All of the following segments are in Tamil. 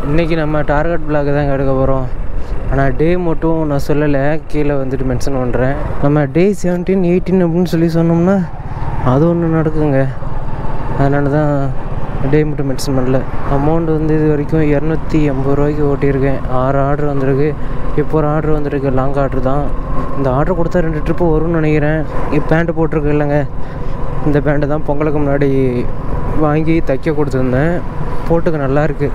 இன்றைக்கி நம்ம டார்கெட் பிளாக் தான் எடுக்க போகிறோம். ஆனால் டே மட்டும் நான் சொல்லலை, கீழே வந்துட்டு மென்ஷன் பண்ணுறேன். நம்ம டே 17, 18 அப்படின்னு சொல்லி சொன்னோம்னா அது ஒன்று நடக்குங்க. அதனால தான் டே மட்டும் மென்ஷன் பண்ணல. அமௌண்ட் வந்து இது வரைக்கும் 280 ரூபாய்க்கு ஓட்டியிருக்கேன். 6 ஆர்டர் வந்திருக்கு. இப்போ ஒரு ஆர்டர் வந்திருக்கு, லாங் ஆர்டர் தான். இந்த ஆர்டர் கொடுத்தா 2 ட்ரிப்பு வரும்னு நினைக்கிறேன். பேண்ட்டு போட்டிருக்கு இல்லைங்க, இந்த பேண்ட்டு தான் பொங்கலுக்கு முன்னாடி வாங்கி தைக்க கொடுத்துருந்தேன். போட்டுக்கு நல்லாயிருக்கு,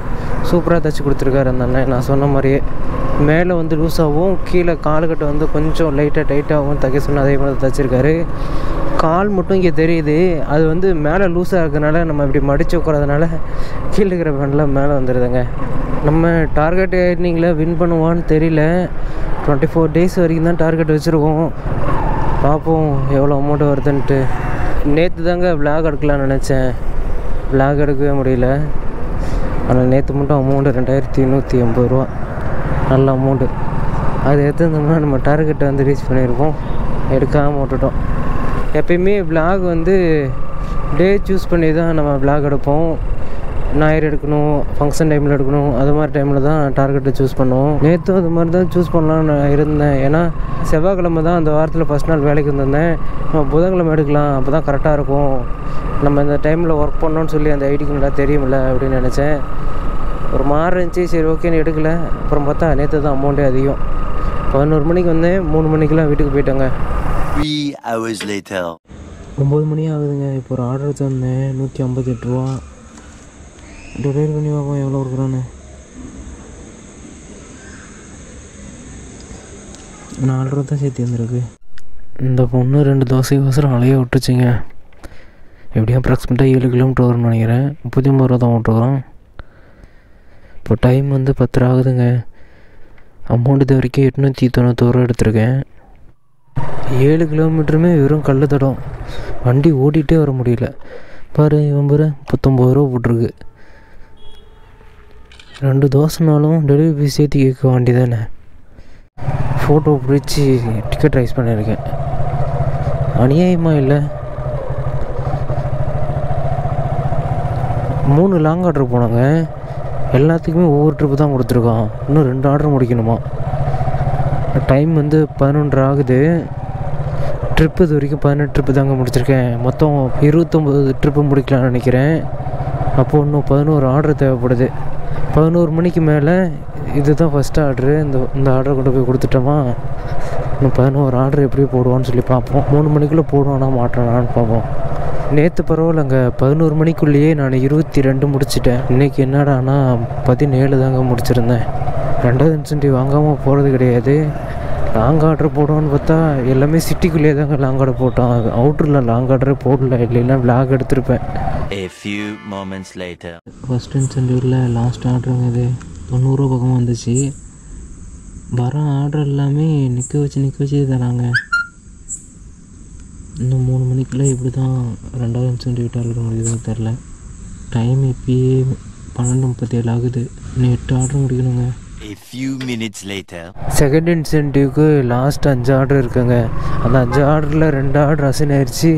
சூப்பராக தைச்சி கொடுத்துருக்காரு அந்த அண்ணன். நான் சொன்ன மாதிரியே மேலே வந்து லூஸாகவும் கீழே காலுக்கட்டை வந்து கொஞ்சம் லைட்டாக டைட்டாகவும் தைக்க சொன்ன அதே மாதிரி தைச்சிருக்காரு. கால் மட்டும் இங்கே தெரியுது, அது வந்து மேலே லூஸாக இருக்கிறதுனால நம்ம இப்படி மடித்து உட்காரதுனால கீழே இருக்கிற பேண்டில் மேலே வந்துடுதுங்க. நம்ம டார்கெட் ஏர்னிங்கில் வின் பண்ணுவான்னு தெரியல. 24 டேஸ் வரைக்கும் தான் டார்கெட் வச்சுருக்கோம். பார்ப்போம் எவ்வளோ அமௌண்ட் வருதுன்ட்டு. நேற்று தாங்க விளாக் எடுக்கலான்னு நினச்சேன், விளாக் எடுக்கவே முடியல. ஆனால் நேற்று மட்டும் அமௌண்ட்டு 2180 ரூபா, நல்ல அமௌண்ட்டு. அது எடுத்துருந்தோம்னா நம்ம டார்கெட்டை வந்து ரீச் பண்ணியிருப்போம். எடுக்காமல் விட்டுட்டோம். எப்பயுமே விளாக் வந்து டே சூஸ் பண்ணி தான் நம்ம விளாக் எடுப்போம். ஞாயிறு எடுக்கணும், ஃபங்க்ஷன் டைமில் எடுக்கணும், அது மாதிரி டைமில் தான் டார்கெட்டை சூஸ் பண்ணுவோம். நேற்றும் அது மாதிரி தான் சூஸ் பண்ணலான்னு நான் இருந்தேன். ஏன்னா செவ்வாய்க்கிழமை தான் அந்த வாரத்தில் ஃபஸ்ட் நாள் வேலைக்கு வந்திருந்தேன். நம்ம புதன்கிழமை எடுக்கலாம், அப்போ தான் கரெக்டாக இருக்கும். நம்ம இந்த டைமில் ஒர்க் பண்ணோன்னு சொல்லி அந்த ஐடிக்கு நல்லா தெரியுமில்ல அப்படின்னு நினச்சேன். ஒரு மாதிரி இருந்துச்சு, சரி ஓகேன்னு எடுக்கல. அப்புறம் பார்த்தா நேற்று தான் அமௌண்ட்டே அதிகம். 11 மணிக்கு வந்தேன், 3 மணிக்கெலாம் வீட்டுக்கு போயிட்டேங்க. 3 hours later. 9 மணி ஆகுதுங்க. இப்போ ஒரு ஆர்டர் தந்தேன், 158 ரூபா. டெலிவரி பண்ணி பார்ப்போம் எவ்வளோ இருக்கிறான்னு. 4 ரூபா தான் சேர்த்து வந்துருக்கு. இந்த பொண்ணு 2 தோசைக்கோசரம் அலைய விட்டுச்சுங்க. எப்படியும் அப்ராக்சிமேட்டாக 7 கிலோமீட்டர் வரும்னு நினைக்கிறேன். 39 ரூபா தான் ஓட்டுருக்கோம். இப்போ டைம் வந்து 10 ஆகுதுங்க. அமௌண்ட் இது வரைக்கும் 891 ரூபா எடுத்திருக்கேன். 7 கிலோமீட்டருமே வெறும் கல் தடம், வண்டி ஓட்டிகிட்டே வர முடியல. பாரு இவன் பாரு 39 ரூபா போட்டிருக்கு. 2 தோசைனாலும் டெலிவரி ஃபீஸ் சேர்த்து கேட்க வேண்டி தானே. ஃபோட்டோ பிடிச்சி டிக்கெட் ரைஸ் பண்ணியிருக்கேன். அநியாயமாக இல்லை. 3 லாங் ஆர்டர் போனாங்க, எல்லாத்துக்குமே ஒவ்வொரு ட்ரிப்பு தான் கொடுத்துருக்கோம். இன்னும் 2 ஆர்டர் முடிக்கணுமா. டைம் வந்து 11 ஆகுது. ட்ரிப்பு இது வரைக்கும் 18 ட்ரிப்பு தாங்க முடிச்சிருக்கேன். மொத்தம் 29 ட்ரிப்பு முடிக்கலாம்னு நினைக்கிறேன். அப்போது இன்னும் 11 ஆர்டர் தேவைப்படுது. 11 மணிக்கு மேலே இது தான் ஃபஸ்ட் ஆர்டரு. இந்த ஆர்டரை கொண்டு போய் கொடுத்துட்டோமா, இன்னும் 11 ஆர்டர் எப்படி போடுவான்னு சொல்லி பார்ப்போம். 3 மணிக்குள்ளே போடுவானா மாட்டானான்னு பார்ப்போம். நேற்று பரவாயில்லைங்க, 11 மணிக்குள்ளேயே நான் 22 முடிச்சிட்டேன். இன்றைக்கி என்னடானா 17 தாங்க முடிச்சிருந்தேன். 2வது இன்சென்டிவ் வாங்காமல் போகிறது கிடையாது. லாங் ஆர்டர் போடுவோன்னு பார்த்தா எல்லாமே சிட்டிக்குள்ளேயே தாங்க லாங் ஆர்டர் போட்டோம். அவுட்டரில் லாங் ஆர்டரே போடல, இல்லைன்னா விளாக் எடுத்திருப்பேன். A few moments later. First இன்சென்டிவில் லாஸ்ட் ஆர்டருங்க இது 90 ரூபா பக்கமாக வந்துச்சு. வர ஆர்டர் எல்லாமே நிற்க வச்சு தராங்க. இன்னும் 3 மணிக்குள்ளே இப்படி தான் 2வது இன்சென்டிவ் டார்கெட் முடியுதுன்னு தெரில. டைம் இப்போயே 12:37 ஆகுது. இன்னும் 8 ஆர்டர் முடிக்கணுங்க. A few minutes later. Second இன்சென்டிவ்க்கு லாஸ்ட் 5 ஆர்டர் இருக்குங்க. அந்த 5 ஆர்டரில் 2 ஆர்டர் அசைன் ஆயிடுச்சு.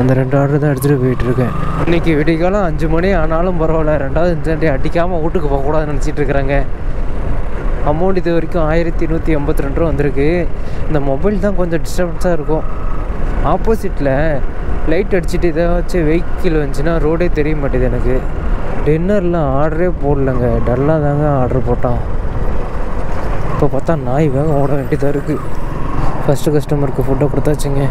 அந்த 2 ஆர்டர் தான் எடுத்துகிட்டு போயிட்டுருக்கேன். இன்றைக்கி விடிகாலம் 5 மணி ஆனாலும் பரவாயில்ல, 2வது இன்சென்டிவ் அடிக்காமல் வீட்டுக்கு போகக்கூடாதுன்னு நினச்சிட்டு இருக்கிறாங்க. அமௌண்ட் இது வரைக்கும் 1182 ரூபா வந்திருக்கு. இந்த மொபைல் தான் கொஞ்சம் டிஸ்டர்பன்ஸாக இருக்கும். ஆப்போசிட்டில் லைட் அடிச்சுட்டு ஏதாச்சும் வெஹிக்கிள் வந்துச்சுன்னா ரோடே தெரிய மாட்டேது எனக்கு. டின்னர்லாம் ஆர்டரே போடலைங்க, டல்லாக தாங்க ஆர்டர் போட்டான். இப்போ பார்த்தா நாய் வேகம் ஓட வேண்டியதாக இருக்குது. ஃபஸ்ட்டு கஸ்டமருக்கு ஃபுட்டை கொடுத்தாச்சுங்க.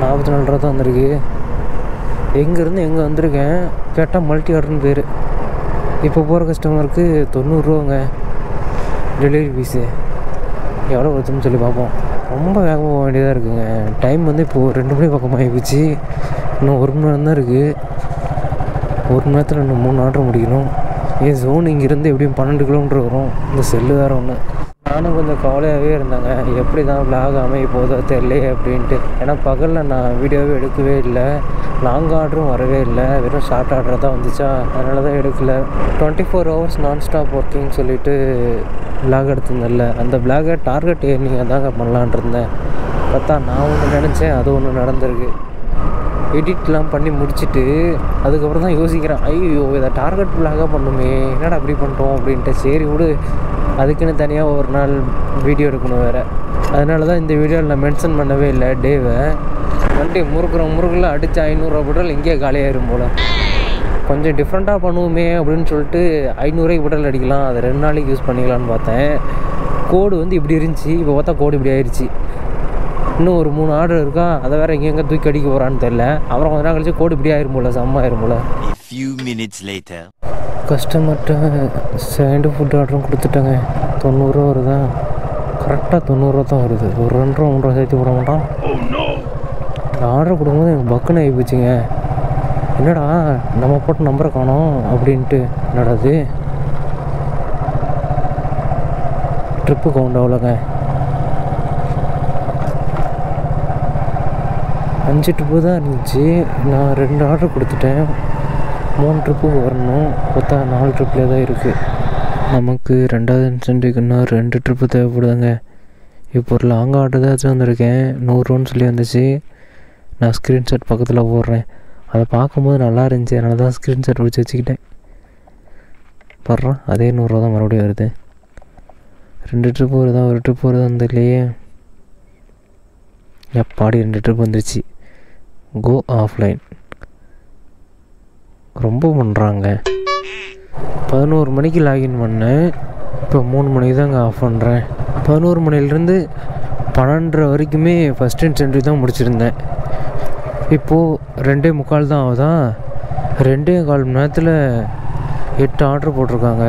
44 ரூபா தான் வந்திருக்கு. எங்கேருந்து எங்கே வந்திருக்கேன் கேட்டால் மல்டி ஆர்டர்னு பேர். இப்போ போகிற கஸ்டமருக்கு 90 ரூபாங்க டெலிவரி ஃபீஸு. எவ்வளோ வருதுன்னு சொல்லி பார்ப்போம். ரொம்ப வேகமாக போக வேண்டியதாக இருக்குங்க. டைம் வந்து இப்போது 2 மணி பக்கமாக ஆகிப்போச்சு. இன்னும் 1 மணி நேரம் தான் இருக்குது. 1 மணி நேரத்தில் இன்னும் 3 ஆர்டர் முடிக்கணும். என் ஜோன் இங்கேருந்து எப்படியும் 12 கிலோமீட்டர் வரும். இந்த செல்லு வேறு ஒன்று. நானும் கொஞ்சம் கவலையாகவே இருந்தாங்க, எப்படி தான் விளாக் அமைய போதோ தெரியலையே அப்படின்ட்டு. ஏன்னா பகலில் நான் வீடியோவே எடுக்கவே இல்லை, லாங் ஆர்டரும் வரவே இல்லை, வெறும் ஷார்ட் ஆர்டர் தான் வந்துச்சா, அதனால தான் எடுக்கலை. 24 ஹவர்ஸ் நான் ஸ்டாப் ஒர்க்கிங் சொல்லிவிட்டு விளாக் எடுத்திருந்தேன்ல, அந்த விளாகை டார்கெட் ஏர்னிங் தாங்க பண்ணலான் இருந்தேன். பார்த்தா நான் ஒன்று நினச்சேன், அது ஒன்று நடந்திருக்கு. எடிட்லாம் பண்ணி முடிச்சுட்டு அதுக்கப்புறம் தான் யோசிக்கிறேன், ஐயோ இதை டார்கெட் விலாகாக பண்ணுமே, என்னடா அப்படி பண்ணிட்டோம் அப்படின்ட்டு. சரி விடு, அதுக்குன்னு தனியாக ஒரு நாள் வீடியோ எடுக்கணும் வேறு. அதனால தான் இந்த வீடியோவில் நான் மென்ஷன் பண்ணவே இல்லை டேவை. வண்டி முறுக்கில் அடித்து 500 பெட்ரோல் இங்கேயே காலியாயிரும் போல். கொஞ்சம் டிஃப்ரெண்ட்டாக பண்ணுவோமே அப்படின்னு சொல்லிட்டு 500 பெட்ரோல் அடிக்கலாம், அதை 2 நாளைக்கு யூஸ் பண்ணிக்கலான்னு பார்த்தேன். கோடு வந்து இப்படி இருந்துச்சு, இப்போ பார்த்தா கோடு இப்படி ஆயிடுச்சு. இன்னும் ஒரு 3 ஆர்டர் இருக்கா, அதை வேறு எங்கெங்கே தூக்கி அடிக்க போகிறான்னு தெரில. அப்புறம் கொஞ்ச நாள் கழிச்சு கோடு இப்படி ஆயிரும் போல், செம்ம ஆயிரும் போல். A few minutes later. கஸ்டமர்கிட்ட செகண்ட் ஃபுட் ஆர்டரும் கொடுத்துட்டாங்க. 90 ரூபா வருதா? கரெக்டாக 90 ரூபா தான் வருது. ஒரு 2 ரூபா 3 ரூபா சேர்த்து போட மாட்டான். இந்த ஆர்டர் கொடுக்கும்போது எனக்கு பக்குன்னு ஆகி போச்சுங்க. என்னடா நம்ம போட்டு நம்பரை காணோம் அப்படின்ட்டு. என்னடா அது ட்ரிப்பு கவுண்ட் அவ்வளோங்க. 5 ட்ரிப்பு தான் இருந்துச்சு. நான் 2 ஆர்டர் கொடுத்துட்டேன். 3 ட்ரிப்புக்கு வரணும். பார்த்தா 4 ட்ரிப்லேயே தான் இருக்குது. நமக்கு 2வது இன்சென்டிவ்க்கு இன்னும் 2 ட்ரிப்பு தேவைப்படுதுங்க. இப்போ ஒரு லாங் ஆர்டர் தான் வந்திருக்கேன். 100 ரூபான்னு சொல்லி வந்துச்சு. நான் ஸ்க்ரீன்ஷாட் பக்கத்தில் போடுறேன். அதை பார்க்கும்போது நல்லா இருந்துச்சு, அதனால தான் ஸ்க்ரீன்ஷாட் பிடிச்சி வச்சுக்கிட்டேன். படுறேன் அதே 100 ரூபா தான் மறுபடியும் வருது. 2 ட்ரிப்பு வருதா, ஒரு ட்ரிப் வருதான்னு தெரியலையே. எப்பாடி 2 ட்ரிப் வந்துருச்சு. கோ ஆஃப்லைன் ரொம்ப பண்ணுறாங்க. 11 மணிக்கு லாகின் பண்ணேன். இப்போ 3 மணிக்கு தாங்க ஆஃப் பண்ணுறேன். 11 மணிலேருந்து 12:30 வரைக்குமே ஃபஸ்ட் இன்சென்டிவ் தான் முடிச்சிருந்தேன். இப்போது 2:45 தான் ஆகுதா. 2.25 மணி நேரத்தில் 8 ஆர்டர் போட்டிருக்காங்க.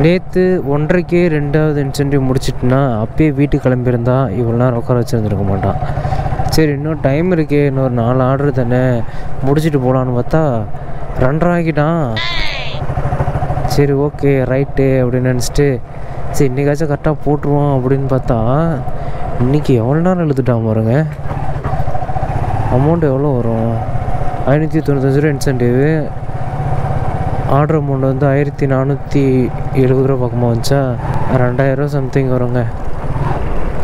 நேற்று 1:30க்கே 2வது இன்சென்டிவ் முடிச்சிட்டுனா அப்பயே வீட்டுக்கு கிளம்பியிருந்தா இவ்வளோ நேரம் உட்கார வச்சுருந்துருக்க மாட்டான். சரி இன்னும் டைம் இருக்கே, இன்னொரு 4 ஆர்டர் தானே முடிச்சுட்டு போகலான்னு பார்த்தா 2:30 ஆகிட்டான். சரி ஓகே ரைட்டு அப்படின்னு நினச்சிட்டு சரி இன்றைக்காச்சும் கரெக்டாக போட்டுருவோம் அப்படின்னு பார்த்தா இன்றைக்கி எவ்வளோ நேரம் எழுதுட்டான் பாருங்க. அமௌண்ட் எவ்வளோ வரும்? 595 ரூபா இன்சென்டிவ். ஆர்டர் அமௌண்ட் வந்து 1470 ரூபா பக்கமாக வந்துச்சா, 2000 ரூபா சம்திங் வருங்க.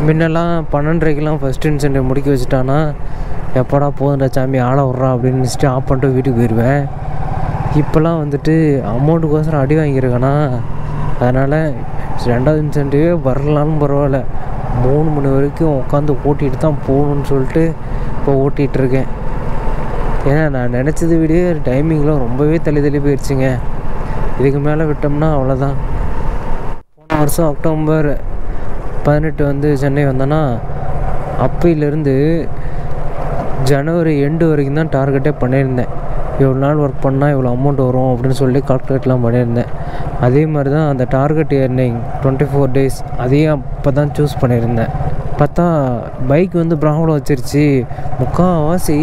முன்னெல்லாம் 12:30க்கெலாம் ஃபஸ்ட் இன்சென்டிவ் முடிக்க வச்சுட்டானா எப்படா போதுண்டா சாமி ஆளை விட்றா அப்படின்னு நினச்சிட்டு ஆஃப் பண்ணிட்டு வீட்டுக்கு போயிடுவேன். இப்போல்லாம் வந்துட்டு அமௌண்ட்டுக்கோசரம் அடி வாங்கியிருக்கேனா, அதனால் 2வது இன்சென்டிவே வரலான்னு பரவாயில்ல, 3 மணி வரைக்கும் உட்காந்து ஓட்டிகிட்டு தான் போகணுன்னு சொல்லிட்டு இப்போ ஓட்டிகிட்ருக்கேன். ஏன்னா நான் நினச்சது விட டைமிங்லாம் ரொம்பவே தள்ளி போயிடுச்சுங்க. இதுக்கு மேலே விட்டோம்னா அவ்வளோதான். போன வருஷம் அக்டோபர் 18 வந்து சென்னை வந்தேன்னா அப்பையிலேருந்து ஜனவரி எண்டு வரைக்கும் தான் டார்கெட்டே பண்ணியிருந்தேன். இவ்வளோ நாள் ஒர்க் பண்ணால் இவ்வளோ அமௌண்ட் வரும் அப்படின்னு சொல்லி கால்குலேட்லாம் பண்ணியிருந்தேன். அதே மாதிரி தான் அந்த டார்கெட் ஏர்னிங் 24 days அதையும் அப்போ தான் சூஸ் பண்ணியிருந்தேன். பார்த்தா பைக் வந்து ப்ராப்ளம் வச்சிருச்சு. முக்கால்வாசி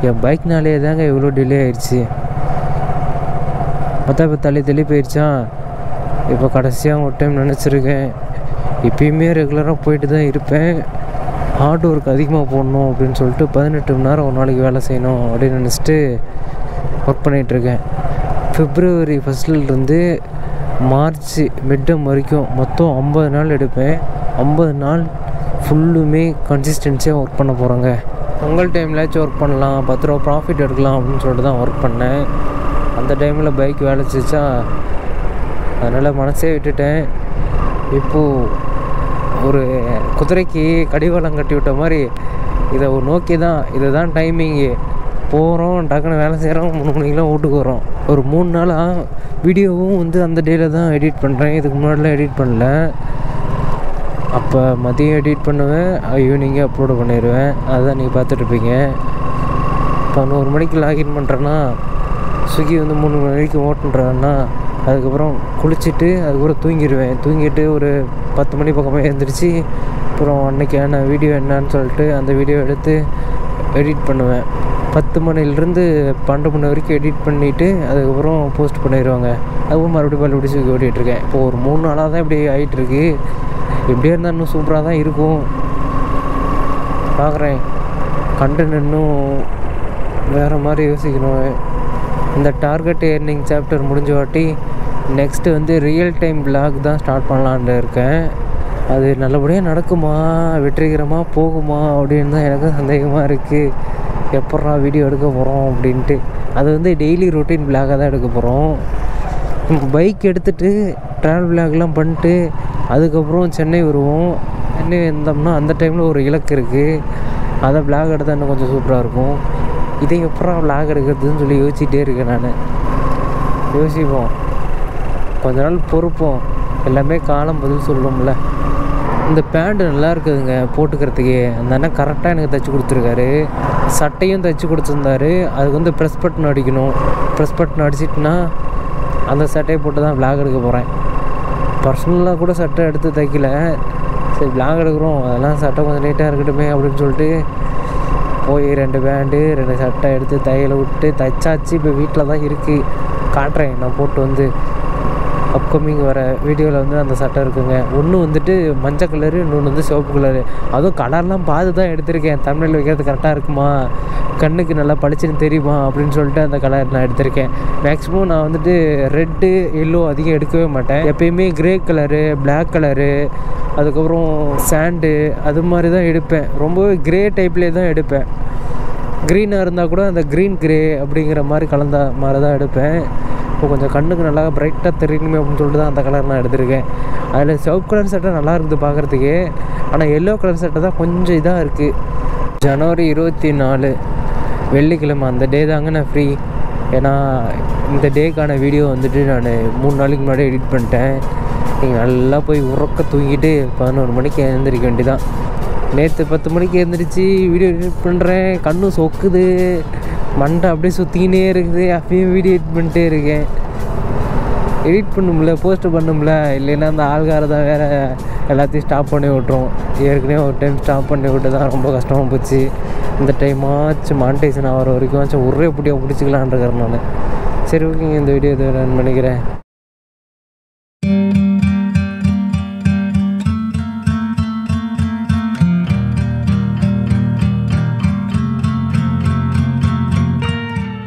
என் பைக்னாலே தாங்க இவ்வளோ டிலே ஆயிடுச்சு. பார்த்தா இப்போ தள்ளி போயிடுச்சா. இப்போ கடைசியாக ஒரு டைம் நினச்சிருக்கேன், இப்பயுமே ரெகுலராக போயிட்டு தான் இருப்பேன், ஹார்ட் ஒர்க் அதிகமாக போடணும் அப்படின்னு சொல்லிட்டு 18 மணி நேரம் ஒரு நாளைக்கு வேலை செய்யணும் அப்படின்னு நினச்சிட்டு ஒர்க் பண்ணிகிட்ருக்கேன். February 1 மார்ச் மிட்டம் வரைக்கும் மொத்தம் 50 நாள் எடுப்பேன். 50 நாள் ஃபுல்லுமே கன்சிஸ்டன்சியாக ஒர்க் பண்ண போகிறேங்க. பொங்கல் டைம்லாச்சும் ஒர்க் பண்ணலாம், 10 ரூபா ப்ராஃபிட் எடுக்கலாம் அப்படின்னு சொல்லிட்டு தான் ஒர்க் பண்ணேன். அந்த டைமில் பைக் வேலை செஞ்சா, அதனால் மனசே விட்டுட்டேன். இப்போது ஒரு குதிரைக்கு கடிவாளம் கட்டி விட்ட மாதிரி இதை நோக்கி தான், இதுதான் டைமிங்கு, போகிறோம் டக்குன்னு வேலை செய்கிறோம், 3 மணிக்கெலாம் வீட்டுக்கு வரோம். ஒரு 3 நாளாக வீடியோவும் வந்து அந்த டேயில் தான் எடிட் பண்ணுறேன். இதுக்கு முன்னாடிலாம் எடிட் பண்ணல. அப்போ மதியம் எடிட் பண்ணுவேன், ஈவினிங்கே அப்லோடு பண்ணிடுவேன். அதுதான் நீங்கள் பார்த்துட்ருப்பீங்க. 11 மணிக்கு லாகின் பண்ணுறேன்னா ஸ்விக்கி வந்து 3 மணிக்கு ஓட்டுன்றேன்னா அதுக்கப்புறம் குளிச்சுட்டு அதுக்கப்புறம் தூங்கிட்டு ஒரு 10 மணி பக்கமாக எழுந்திரிச்சு அப்புறம் அன்றைக்கான வீடியோ என்னான்னு சொல்லிட்டு அந்த வீடியோ எடுத்து எடிட் பண்ணுவேன். 10 மணிலேருந்து 12 மணி வரைக்கும் எடிட் பண்ணிவிட்டு அதுக்கப்புறம் போஸ்ட் பண்ணிடுவாங்க. அதுவும் மறுபடியும் ஸ்விக்கி ஓட்டிகிட்ருக்கேன். இப்போது ஒரு 3 நாளாக தான் இப்படி ஆகிட்டுருக்கு. எப்படியே இருந்தால் இன்னும் சூப்பராக தான் இருக்கும். பார்க்குறேன் கண்டென்ட் இன்னும் வேறு மாதிரி யோசிக்கணும். இந்த டார்கெட் ஏர்னிங் சாப்டர் முடிஞ்ச வாட்டி நெக்ஸ்ட்டு வந்து ரியல் டைம் விலாக் தான் ஸ்டார்ட் பண்ணலான்னு இருக்கேன். அது நல்லபடியாக நடக்குமா, வெற்றிகரமாக போகுமா அப்படின்னு தான் எனக்கு சந்தேகமாக இருக்குது. எப்பட்றா வீடியோ எடுக்க போகிறோம் அப்படின்ட்டு. அது வந்து டெய்லி ரொட்டீன் விளாகாக தான் எடுக்க போகிறோம். பைக் எடுத்துகிட்டு ட்ராவல் விளாக்லாம் பண்ணிட்டு அதுக்கப்புறம் சென்னை வருவோம். சென்னை வந்தோம்னா அந்த டைமில் ஒரு இலக்கு இருக்குது, அதை விளாக் எடுத்தால் இன்னும் கொஞ்சம் சூப்பராக இருக்கும். இதை எப்பட்றா விளாக் எடுக்கிறதுன்னு சொல்லி யோசிச்சுட்டே இருக்கேன் நான். யோசிப்போம், கொஞ்ச நாள் பொறுப்போம், எல்லாமே காலம் பதில் சொல்லுவோம்ல. இந்த பேண்ட்டு நல்லா இருக்குதுங்க போட்டுக்கிறதுக்கே. அந்த அண்ணன் கரெக்டாக எனக்கு தைச்சி கொடுத்துருக்காரு. சட்டையும் தைச்சி கொடுத்துருந்தாரு. அதுக்கு வந்து ப்ரெஸ் பட்டன் அடிக்கணும். ப்ரெஸ் பட்டன் அடிச்சிட்டுனா அந்த சட்டையை போட்டு தான் விளாக் எடுக்க போகிறேன். பர்சனலாக கூட சட்டை எடுத்து தைக்கல, சரி விளாக் எடுக்கிறோம், அதெல்லாம் சட்டை கொஞ்சம் நீட்டாக இருக்கட்டுமே அப்படின்னு சொல்லிட்டு போய் 2 பேண்ட்டு 2 சட்டை எடுத்து தையலை விட்டு தைச்சாச்சு. இப்போ வீட்டில் தான் இருக்குது, காட்டுறேன் நான் போட்டு வந்து. அப்கமிங் வர வீடியோவில் வந்து அந்த சட்டை இருக்குங்க. ஒன்று வந்துட்டு மஞ்சள் கலரு, இன்னொன்று வந்து சிவப்பு கலரு. அதுவும் கலர்லாம் பார்த்து தான் எடுத்திருக்கேன். தமிழில் வைக்கிறது கரெக்டாக இருக்குமா, கண்ணுக்கு நல்லா பளிச்சுன்னு தெரியுமா அப்படின்னு சொல்லிட்டு அந்த கலர் நான் எடுத்திருக்கேன். மேக்ஸிமம் நான் வந்துட்டு ரெட்டு எல்லோ அதிகம் எடுக்கவே மாட்டேன். எப்பயுமே க்ரே கலரு, பிளாக் கலரு, அதுக்கப்புறம் சாண்டு அது மாதிரி தான் எடுப்பேன். ரொம்பவே க்ரே டைப்லேயே தான் எடுப்பேன். க்ரீனாக இருந்தால் கூட அந்த க்ரீன் க்ரே அப்படிங்கிற மாதிரி கலந்த மாதிரி தான் எடுப்பேன். இப்போ கொஞ்சம் கண்ணுக்கு நல்லா பிரைட்டாக தெரியணுமே அப்படின்னு சொல்லிட்டு தான் அந்த கலர் நான் எடுத்திருக்கேன். அதில் சிவப்பு கலர் சட்டை நல்லா இருக்குது பார்க்குறதுக்கு. ஆனால் எல்லோ கலர் சட்டை தான் கொஞ்சம் இதாக இருக்குது. ஜனவரி 24 வெள்ளிக்கிழமை, அந்த டே தாங்க நான் ஃப்ரீ. ஏன்னா இந்த டேக்கான வீடியோ வந்துட்டு நான் 3 நாளைக்கு முன்னாடி எடிட் பண்ணிட்டேன். நீங்கள் நல்லா போய் உறக்க தூங்கிட்டு 11 மணிக்கு எழுந்திரிக்க வேண்டியதான். நேற்று 10 மணிக்கு எழுந்திரிச்சு வீடியோ எடிட் பண்ணுறேன். கண்ணும் சொக்குது, மண்டை அப்படியே சுற்றிக்கினே இருக்குது. அப்பயும் வீடியோ எடிட் பண்ணிட்டே இருக்கேன். எடிட் பண்ணும்ல, போஸ்ட்டு பண்ணும்ல, இல்லைன்னா அந்த ஆள்கார தான் வேறு எல்லாத்தையும் ஸ்டாப் பண்ணி விட்ருவோம். ஏற்கனவே ஒரு டைம் ஸ்டாப் பண்ணி விட்டு தான் ரொம்ப கஷ்டமாக போச்சு. இந்த டைமாச்சும் மானிட்டைசேஷன் ஆகிற வரைக்கும் ஒரே புட்டியாக பிடிச்சிக்கலான் இருக்கிறேன் நான். சரி ஓகேங்க, இந்த வீடியோ இதை நான் நினைக்கிறேன்.